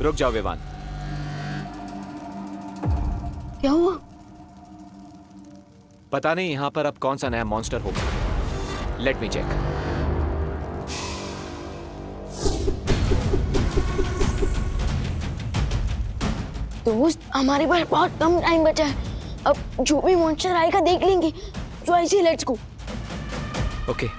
रुक जाओ विवान। क्या हुआ? पता नहीं यहां पर अब कौन सा नया मॉन्स्टर होगा। Let me check. दोस्त, हमारे पास बहुत कम टाइम बचा है। अब जो भी मॉन्स्टर आएगा देख लेंगे। तो ऐसे लेट्स गो। ओके।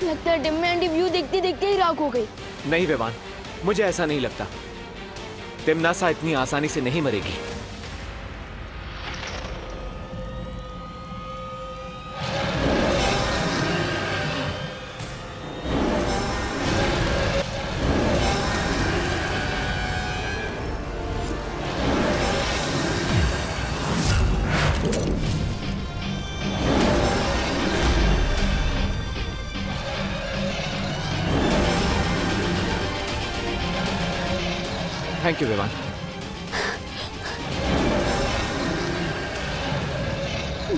लगता है डिम्मी आंटी व्यू देखते देखते ही राख हो गई। नहीं विवान, मुझे ऐसा नहीं लगता। तिमनासा इतनी आसानी से नहीं मरेगी। Thank you Vivaan.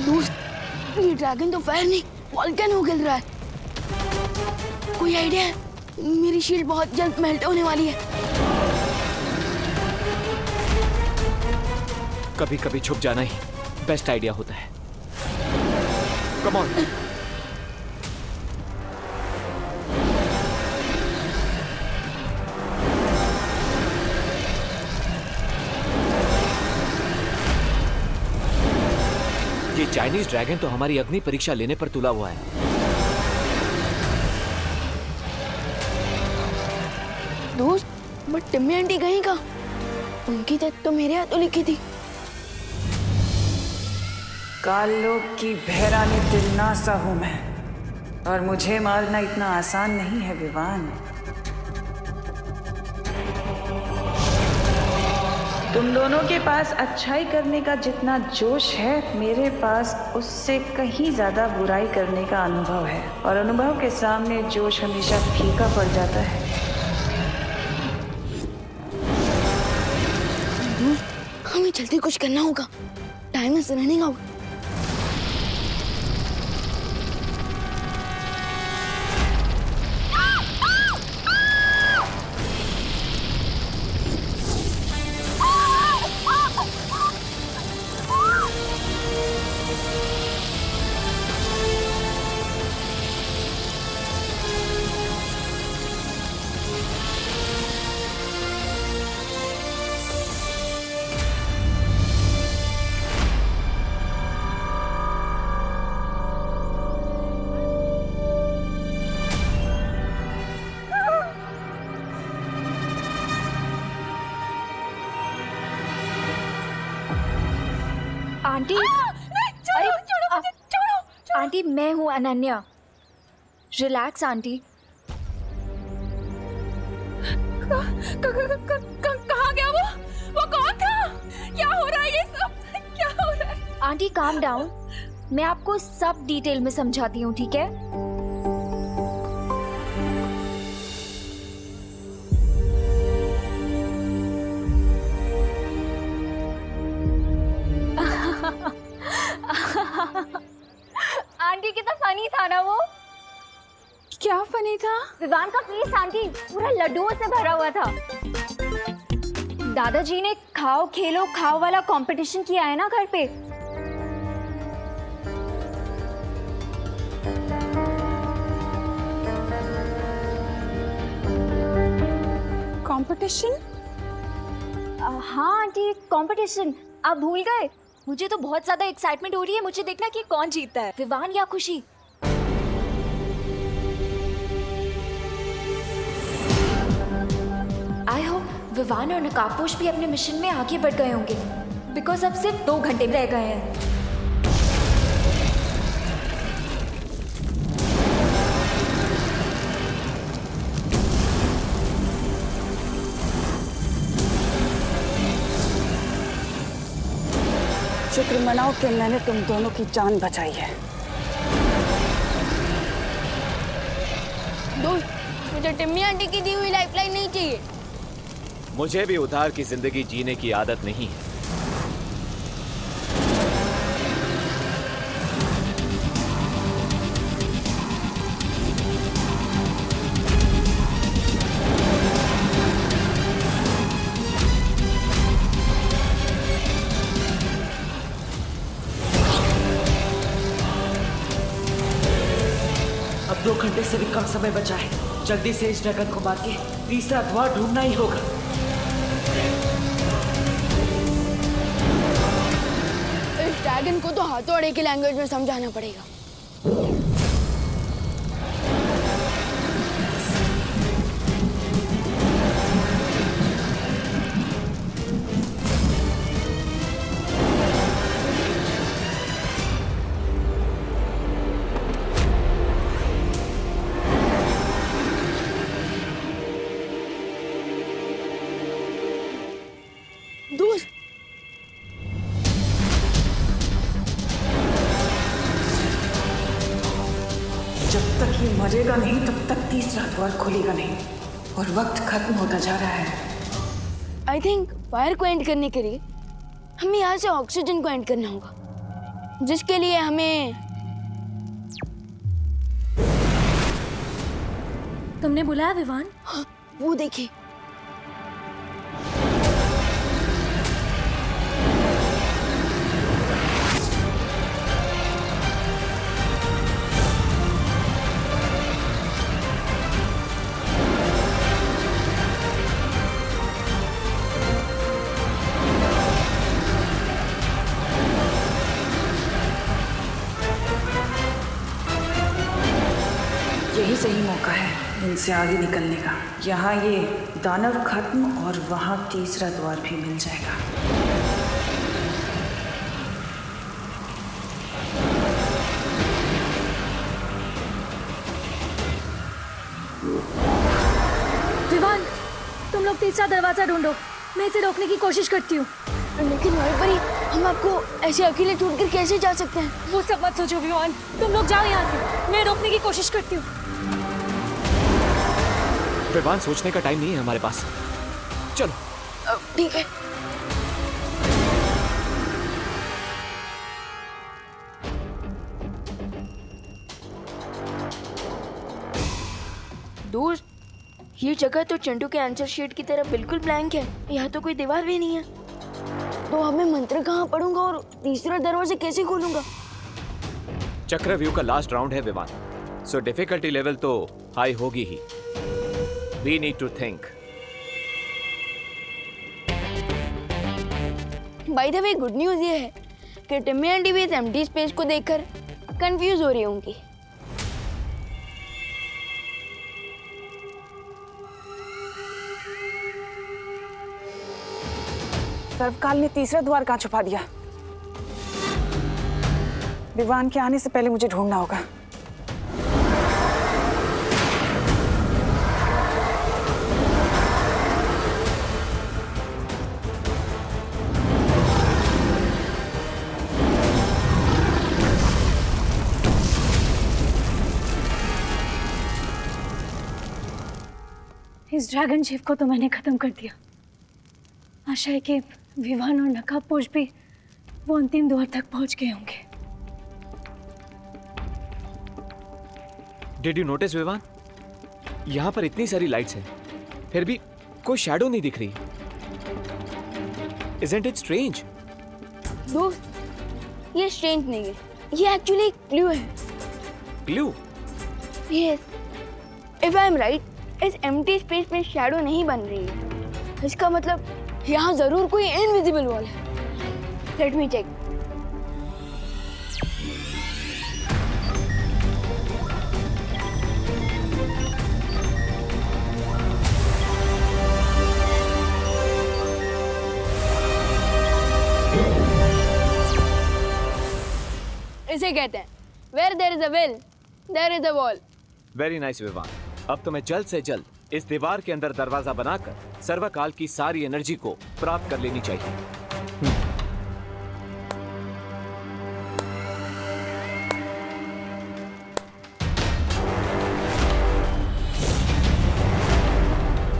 दोस्त, ये ड्रैगन तो फायर नहीं वॉल्केनो गिर रहा है। कोई आइडिया है? मेरी शील्ड बहुत जल्द मेल्ट होने वाली है। कभी कभी छुप जाना ही बेस्ट आइडिया होता है। Come on. ये चाइनीज ड्रैगन तो हमारी अग्नि परीक्षा लेने पर तुला हुआ है। दोस्त, बट टिम्मी आंटी गई कहाँ? उनकी डेथ तो मेरे हाथों लिखी थी। काललोक की बहरानी तिलनासा हूं मैं, और मुझे मारना इतना आसान नहीं है विवान। तुम दोनों के पास अच्छाई करने का जितना जोश है, मेरे पास उससे कहीं ज्यादा बुराई करने का अनुभव है, और अनुभव के सामने जोश हमेशा फीका पड़ जाता है। हमें जल्दी कुछ करना होगा। Time is running out. Aunty, अरे आंटी, मैं हूँ अनन्या। Relax aunty. कहाँ गया वो? वो कौन था? क्या हो रहा है ये सब? क्या हो रहा है? आंटी काम डाउन, मैं आपको सब डिटेल में समझाती हूँ, ठीक है? आंटी कितना फनी था ना वो। क्या फनी था? विवान का फेस आंटी पूरा लड्डुओं से भरा हुआ था। दादाजी ने खाओ खेलो खाओ वाला कंपटीशन किया है ना घर पे। कंपटीशन? हाँ आंटी, कंपटीशन। आप भूल गए? मुझे तो बहुत ज्यादा एक्साइटमेंट हो रही है। मुझे देखना कि कौन जीतता है, विवान या खुशी। आई होप विवान और नकाबपोश भी अपने मिशन में आगे बढ़ गए होंगे, बिकॉज अब सिर्फ 2 घंटे रह गए हैं। शुक्र मनाओ कि मैंने तुम दोनों की जान बचाई है। दोस्त, मुझे टिम्मी आंटी की दी हुई लाइफलाइन नहीं चाहिए। मुझे भी उधार की जिंदगी जीने की आदत नहीं है। अब 2 घंटे से भी कम समय बचा है। जल्दी से इस ड्रैगन को मार के तीसरा द्वार ढूंढना ही होगा। इस ड्रैगन को तो हाथोड़े की लैंग्वेज में समझाना पड़ेगा। दोस्त, जब तक ये मरेगा नहीं तब तक तीसरा द्वार खुलेगा नहीं, और वक्त खत्म होता जा रहा है। आई थिंक फायर को एंड करने के लिए हमें यहाँ से ऑक्सीजन को एंड करना होगा, जिसके लिए हमें तुमने बुलाया विवान? हाँ, वो देखिए। यही सही मौका है इनसे आगे निकलने का। यहाँ ये दानव खत्म और वहाँ तीसरा द्वार भी मिल जाएगा। विवान, तुम लोग तीसरा दरवाजा ढूंढो, मैं इसे रोकने की कोशिश करती हूँ। लेकिन वहीं पर ही हम आपको ऐसे अकेले छोड़कर कैसे जा सकते हैं? वो सब मत सोचो विवान, तुम लोग जाओ यहाँ से, मैं रोकने की कोशिश करती हूँ। विवान, सोचने का टाइम नहीं है हमारे पास। चलो। ठीक है। दोस्त, ये जगह तो चंटू के आंसर शीट की तरह बिल्कुल ब्लैंक है। यहाँ तो कोई दीवार भी नहीं है। तो अब मैं मंत्र कहाँ पढ़ूंगा और तीसरा दरवाजा कैसे खोलूंगा? चक्रव्यूह का लास्ट राउंड है विवान, सो डिफिकल्टी लेवल तो हाई होगी ही। We need to think. By the way, good news ये है कि टिम्मी आंटी भी इस एम्प्टी स्पेस को देखकर कंफ्यूज हो रही होंगी। सर्वकाल ने तीसरा द्वार कहाँ छुपा दिया? विवान के आने से पहले मुझे ढूंढना होगा। इस ड्रैगन शिप को तो मैंने खत्म कर दिया। आशा है कि विवान और नकाबपोश भी वो अंतिम द्वार तक पहुंच गए होंगे। डिड यू नोटिस विवान, यहाँ पर इतनी सारी लाइट्स हैं, फिर भी कोई शैडो नहीं दिख रही। Isn't it strange? दोस्त, ये स्ट्रेंज नहीं है, ये एक्चुअली एक क्लू है। Clue? Yes, if I am right, इस एम्प्टी स्पेस में शैडो नहीं बन रही है। इसका मतलब यहाँ जरूर कोई इनविजिबल वॉल है। Let me check. ऐसे कहते हैं, where there is a will there is a wall. Very nice Vivaan. अब तुम्हें जल्द से जल्द इस दीवार के अंदर दरवाजा बनाकर सर्वकाल की सारी एनर्जी को प्राप्त कर लेनी चाहिए।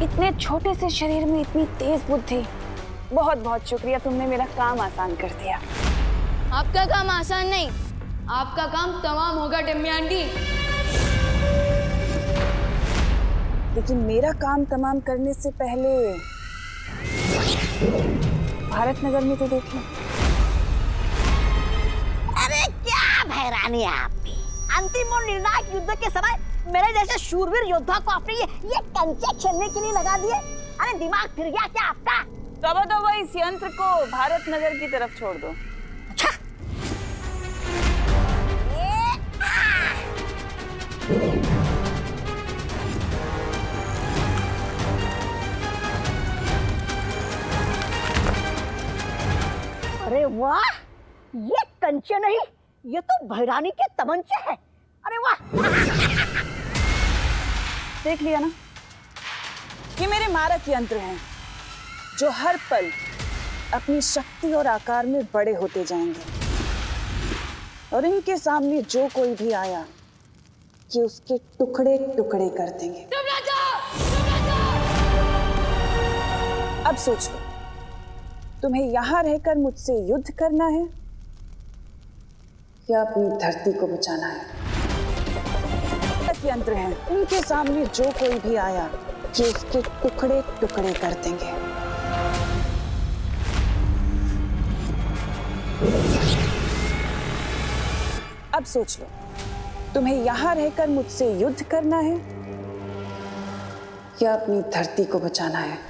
इतने छोटे से शरीर में इतनी तेज बुद्धि। बहुत बहुत शुक्रिया, तुमने मेरा काम आसान कर दिया। आपका काम आसान नहीं, आपका काम तमाम होगा टिम्मी आंटी। लेकिन मेरा काम तमाम करने से पहले भारत नगर में तो देख लो। अरे क्या भैरानी है आपकी। अंतिम और निर्णायक युद्ध के समय मेरे जैसे शूरवीर योद्धा को आपने ये कंचे खेलने के लिए लगा दिए। अरे दिमाग फिर गया क्या आपका? तो इस यंत्र को भारत नगर की तरफ छोड़ दो। अच्छा। अरे वाह, ये कंचे नहीं, ये तो भैरानी के तमंचे हैं। अरे वाह। देख लिया ना, ये मेरे मारक यंत्र हैं जो हर पल अपनी शक्ति और आकार में बड़े होते जाएंगे, और इनके सामने जो कोई भी आया कि उसके टुकड़े टुकड़े कर देंगे। अब सोच लो, तुम्हें यहां रहकर मुझसे युद्ध करना है या अपनी धरती को बचाना है? यंत्र हैं, इनके सामने जो कोई भी आया कि उसके टुकड़े टुकड़े कर देंगे। अब सोच लो, तुम्हें यहां रहकर मुझसे युद्ध करना है या अपनी धरती को बचाना है?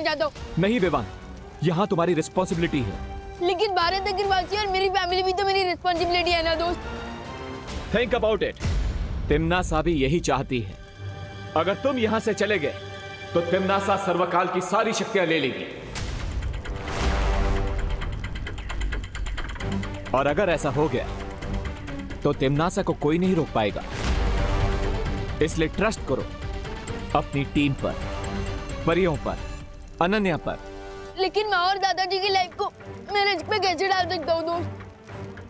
जाता हूँ। नहीं विवान, यहाँ तुम्हारी रिस्पॉन्सिबिलिटी है। लेकिन भारत अग्रवाल और मेरी फैमिली भी तो मेरी रिस्पॉन्सिबिलिटी है ना दोस्त। Think about it. तिम्नासा भी यही चाहती है। अगर तुम यहाँ से चले गए तो तिम्नासा सर्वकाल की सारी शक्तियां ले लेगी, और अगर ऐसा हो गया तो तिम्नासा को कोई नहीं रोक पाएगा। इसलिए ट्रस्ट करो अपनी टीम पर, परियों पर, अनन्या पर। लेकिन मैं और दादाजी की लाइफ को मैं रिस्क पे कैसे डाल सकता हूँ दोस्त?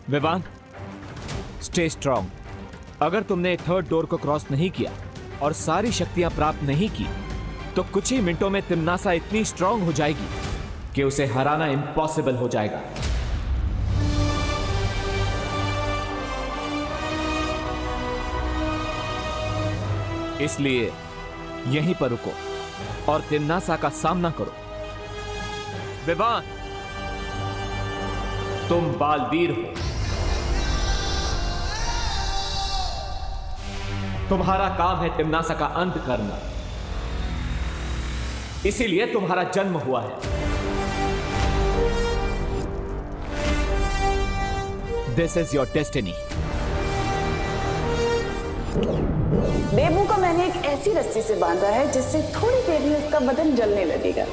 Vivaan, stay strong. अगर तुमने थर्ड डोर को क्रॉस नहीं किया और सारी शक्तियां प्राप्त नहीं की तो कुछ ही मिनटों में तिम्नासा इतनी स्ट्रांग हो जाएगी कि उसे हराना इम्पॉसिबल हो जाएगा। इसलिए यहीं पर रुको और तिम्नासा का सामना करो। विवान, तुम बालवीर हो। तुम्हारा काम है तिम्नासा का अंत करना, इसीलिए तुम्हारा जन्म हुआ है। This is your destiny. Bebu को मैंने एक ऐसी रस्सी से बांधा है जिससे थोड़ी देर में उसका बदन जलने लगेगा।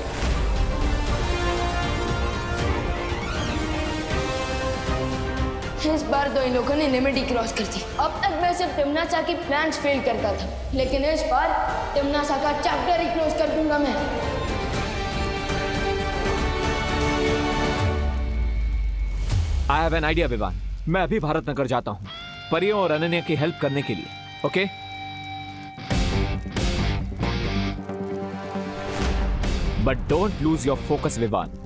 इस बार तो इन लोगों ने लिमिट ही क्रॉस कर दी। अब तक मैं सिर्फ तिम्नासा की प्लान्स फेल करता था, लेकिन इस बार तिम्नासा का चैप्टर ही क्लोज कर दूंगा मैं। I have an idea Vivaan. मैं अभी भारत नगर जाता हूं परियों और अनन्या की हेल्प करने के लिए। Okay? But don't lose your focus Vivaan.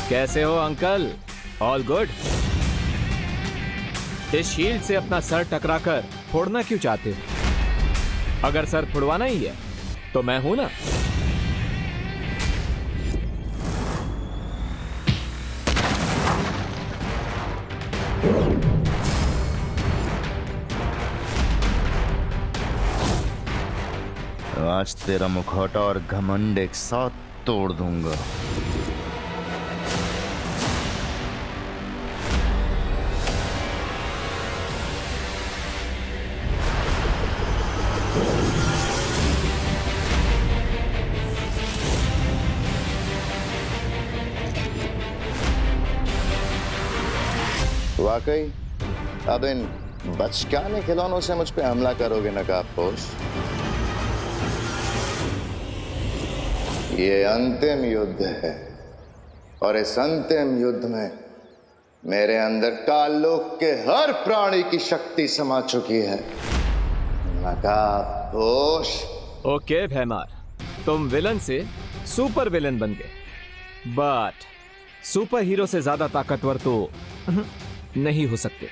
कैसे हो अंकल? All good? इस शील्ड से अपना सर टकराकर फोड़ना क्यों चाहते हो? अगर सर फुड़वाना ही है तो मैं हूं ना। आज तेरा मुखौटा और घमंड एक साथ तोड़ दूंगा। वाकई अब इन बचकाने खिलौनों से मुझ पे हमला करोगे नकाबपोश? ये अंतिम युद्ध है और इस अंतिम युद्ध में मेरे अंदर काललोक के हर प्राणी की शक्ति समा चुकी है नकाबपोश। ओके भैमार, तुम विलन से सुपर विलन बन गए, बट सुपर हीरो से ज्यादा ताकतवर तो नहीं हो सकते।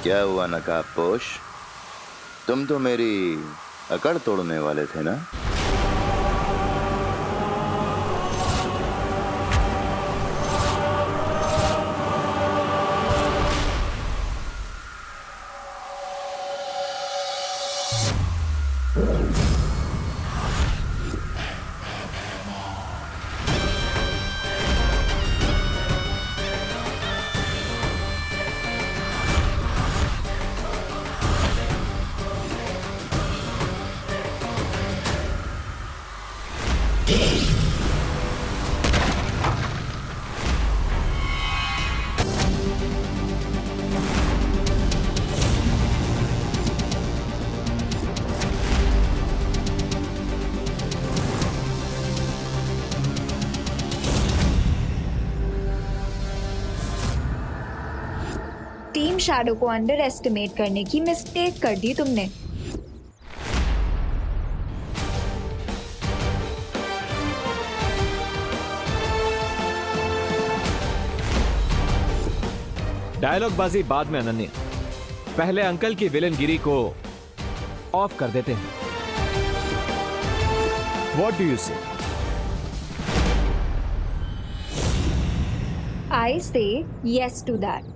क्या हुआ नकाबपोश? तुम तो मेरी अकड़ तोड़ने वाले थे ना? टीम शैडो को अंडर एस्टिमेट करने की मिस्टेक कर दी तुमने। डायलॉग बाजी बाद में अनन्या, पहले अंकल की विलनगिरी को ऑफ कर देते हैं। What do you say? I say yes to that.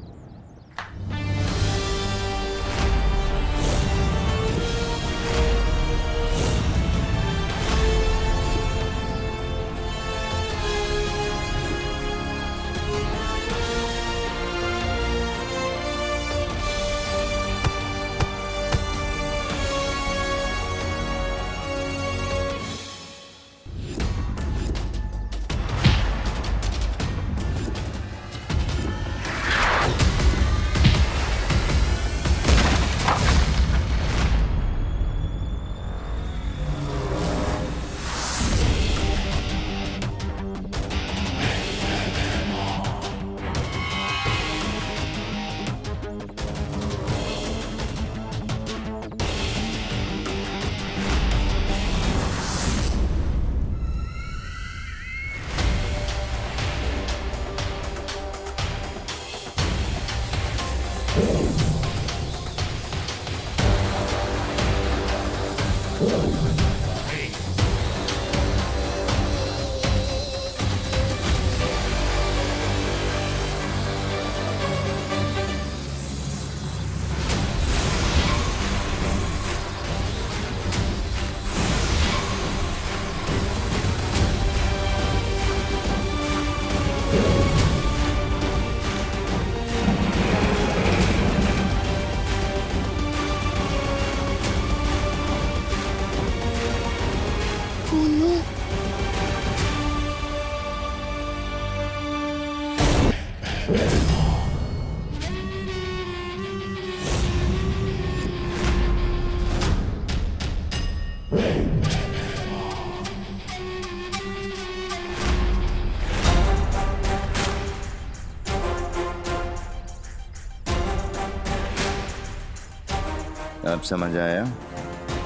अब समझ आया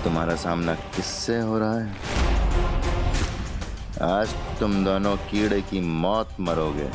तुम्हारा सामना किससे हो रहा है? आज तुम दोनों कीड़े की मौत मरोगे।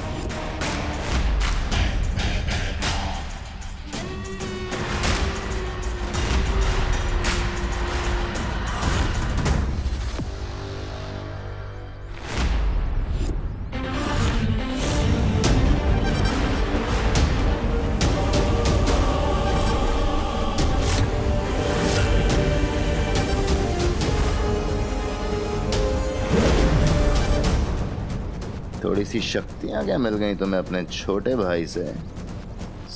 थोड़ी सी शक्तियां क्या मिल गई तुम्हें अपने छोटे भाई से?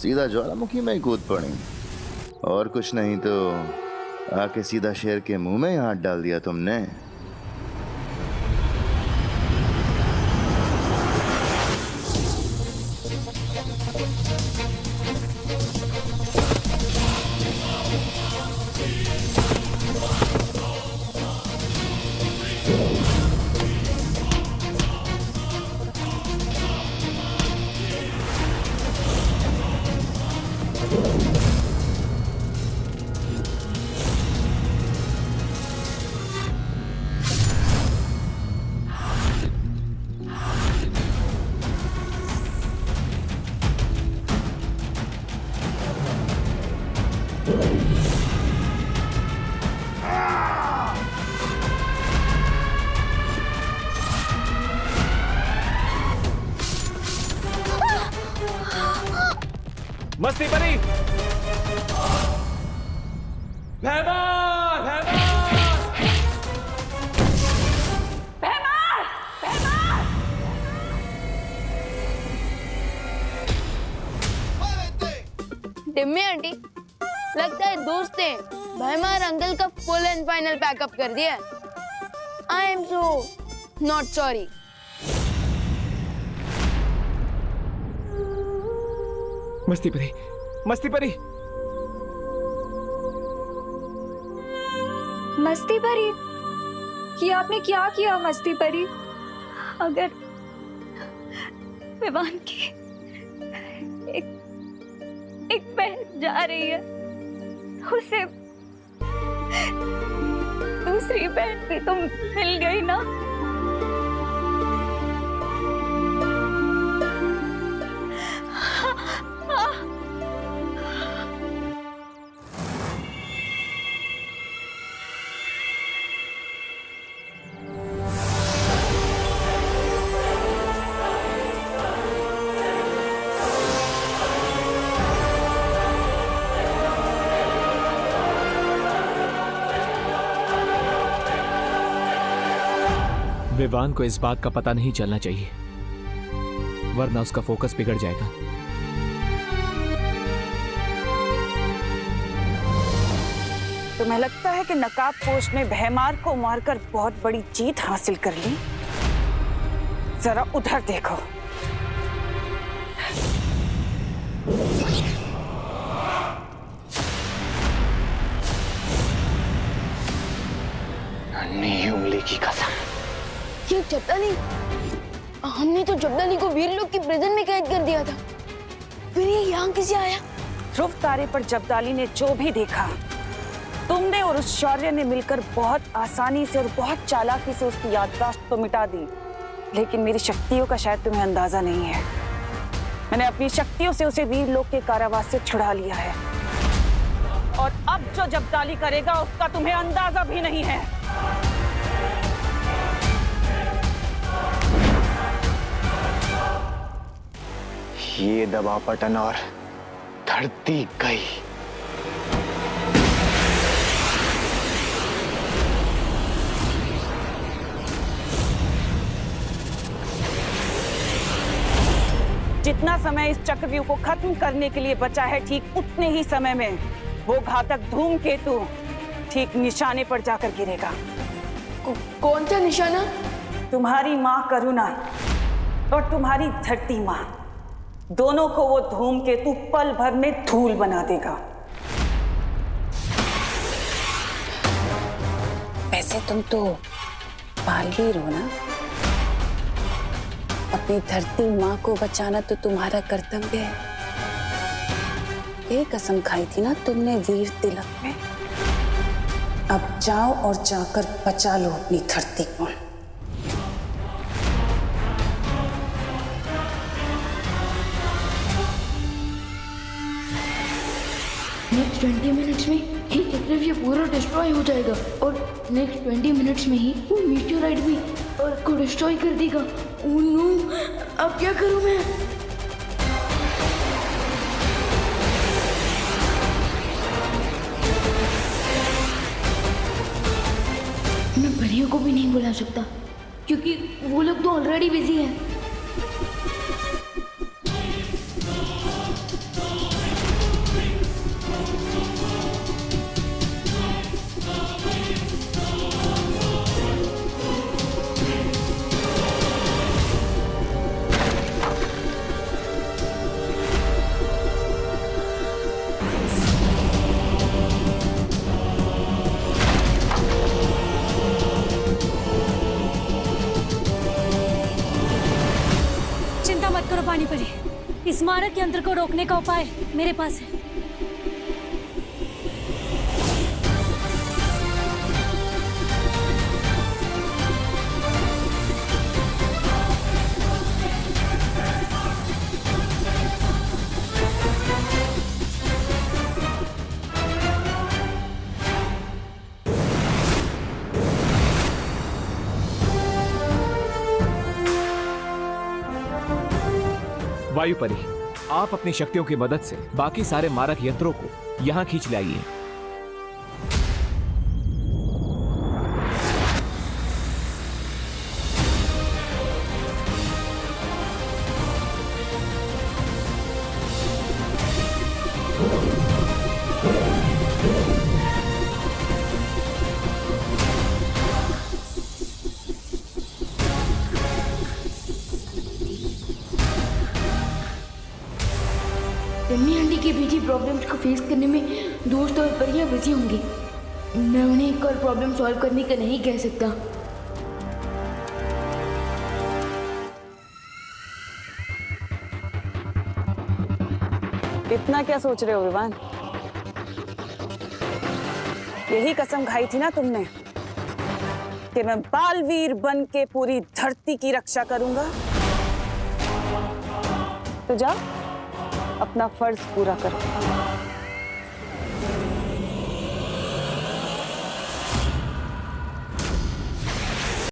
सीधा ज्वालामुखी में ही कूद पड़ी। और कुछ नहीं तो आके सीधा शेर के मुंह में ही हाथ डाल दिया तुमने। मस्ती परी, टिम्मी आंटी, लगता है दोस्त ने भैमार अंकल का फुल एंड फाइनल पैकअप कर दिया। I am so not sorry. मस्ती परी, मस्ती परी, मस्ती परी, ये आपने क्या किया मस्ती परी? अगर विवान की एक बहन जा रही है तो उसे दूसरी बहन भी तो मिल गई ना। विवान को इस बात का पता नहीं चलना चाहिए, वरना उसका फोकस बिगड़ जाएगा। तुम्हें लगता है कि नकाबपोश ने भैमार को मारकर बहुत बड़ी जीत हासिल कर ली? जरा उधर देखो। उंगली की कसम, ये जब्दाली, हमने तो जब्दाली को वीर लोग की प्रिजन में कैद कर दिया था, फिर ये यहाँ कैसे आया? ध्रुव तारे पर जब्दाली ने जो भी देखा, तुमने और उस शौर्य ने मिलकर बहुत आसानी से और बहुत चालाकी से उसकी याददाश्त तो मिटा दी, लेकिन मेरी शक्तियों का शायद तुम्हें अंदाजा नहीं है। मैंने अपनी शक्तियों से उसे वीर लोक के कारावास से छुड़ा लिया है, और अब जो जब्दाली करेगा उसका तुम्हें अंदाजा भी नहीं है। ये दबा पटन और धरती गई। जितना समय इस चक्रव्यूह को खत्म करने के लिए बचा है, ठीक उतने ही समय में वो घातक धूमकेतु ठीक निशाने पर जाकर गिरेगा। कौन सा निशाना? तुम्हारी माँ करुणा और तुम्हारी धरती माँ, दोनों को वो धूमकेतु पल भर में धूल बना देगा। वैसे तुम तो बालवीर हो ना? अपनी धरती माँ को बचाना तो तुम्हारा कर्तव्य है। यही कसम खाई थी ना तुमने वीर तिलक में। अब जाओ और जाकर बचा लो अपनी धरती को। नेक्स्ट 20 मिनट्स में ही चक्रव्यूह पूरा डिस्ट्रॉय हो जाएगा, और नेक्स्ट 20 मिनट्स में ही वो मीटियोराइट भी अर्थ को डिस्ट्रॉय कर देगा। ओह नो, अब क्या करूं मैं? मैं परियों को भी नहीं बुला सकता, क्योंकि वो लोग तो ऑलरेडी बिजी हैं। पानी पड़ी। इस मारक यंत्र को रोकने का उपाय मेरे पास है। वायुपरी, आप अपनी शक्तियों की मदद से बाकी सारे मारक यंत्रों को यहां खींच लाइए। टम्मी आंटी के बीच प्रॉब्लम्स को फेस करने में दोस्त और परियां बिजी होंगी। मैं उन्हें एक और प्रॉब्लम सॉल्व करने का नहीं कह सकता। इतना क्या सोच रहे हो विवान? यही कसम खाई थी ना तुमने कि मैं बालवीर बन के पूरी धरती की रक्षा करूंगा। तो जाओ अपना फर्ज पूरा करो।